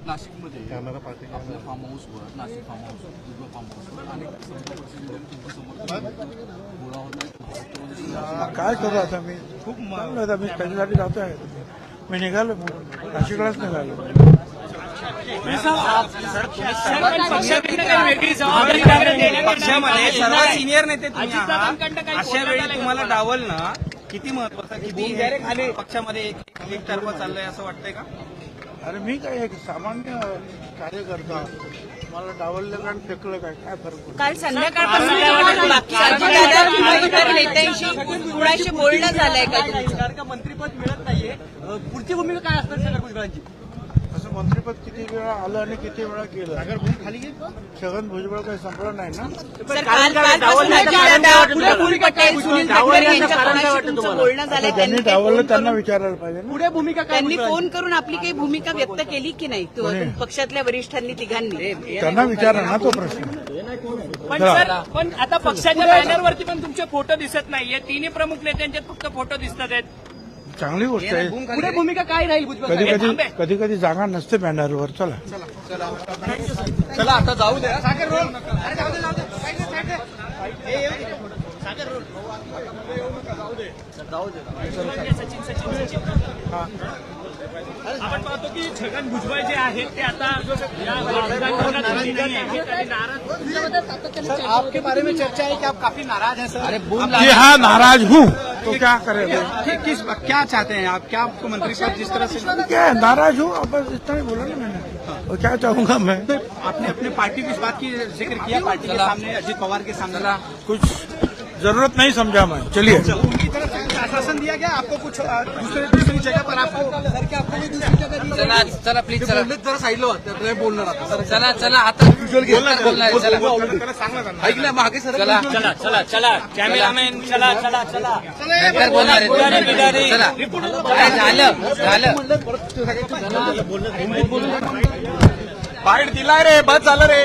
नाशिकमध्ये आपल्या फार्म हाऊसवर नाशिक फार्म हाऊसवर दुर्गा फार्म हाऊसवर अनेक गोळा होत आहेत. काय करू आता मी खूप मागलं आता मी त्याच्यासाठी जातो आहे मी निघालो नाशिकलाच निघालो. पक्षामध्ये सर्व सिनियर नेते तुम्ही आहात. अशा वेळी तुम्हाला डावलणं किती महत्वाचं किती पक्षामध्ये एकतर्फा चाललंय असं वाटतंय का? अरे मी काय एक सामान्य कार्यकर्ता मला डावललं आणि फेकलं काय काय फरक पडतो? काल संध्याकाळपासून नेत्यांशी कुणाशी बोलणं झालंय का? मंत्रीपद मिळत नाहीये, पुढची भूमिका काय असणार छगन भुजबळांची? असं मंत्रिपद किती वेळा आलं आणि किती वेळा गेलं. छगन भुजबळ काही संपलं नाही ना. सर, कालपासून पटेल सुनील तटकरे यांच्या कोणाशी तुमचं बोलणं झालंय? त्यांनी डावललं त्यांना विचारायला पाहिजे ना. पुढे भूमिका काय? त्यांनी फोन करून आपली काही भूमिका व्यक्त केली की नाही पक्षातल्या वरिष्ठांनी तिघांनी? त्यांना विचारा ना तो प्रश्न. पण सर, पण आता पक्षाच्या बॅनरवरती पण तुमचे फोटो दिसत नाहीये. तिन्ही प्रमुख नेत्यांचे फक्त फोटो दिसत आहेत. चांगली गोष्ट आहे. पुढे भूमिका काय राहील? कधी कधी जागा नसते बॅनरवर. चला चला आता जाऊ द्या. आपण पाहतो की छगन भुजबळ जे आहेत ते आता आपके बारे में चर्चा है कि आप काफी नाराज हैं सर. अरे जी हाँ, नाराज हूँ तो क्या करें. किस क्या चाहते हैं आप? क्या आपको मंत्री पद जिस तरह से क्या है, नाराज हूँ. अब बस इतना ही बोला ना मैंने. और क्या चाहूंगा मैं. आपने अपने पार्टी की इस बात की जिक्र किया पार्टी के सामने, अजित पवार के सामने कुछ जरूरत नहीं समझा मैं. चलिए. उनकी तरफ से कुछ आश्वासन दिया गया आपको? कुछ दूसरी जगह पर आपको सर क्या आपको भी दूसरी जगह दी? चला प्लीज चला जरा साईडला होतं बोलणार आता. चला चला आता बोलणार ऐकलं मागे सर. चला चला चला चला कॅमेरामॅन चला चला चला नंतर बोलणार आहे. चला झालं झालं बाईट दिला रे, बस झालं रे.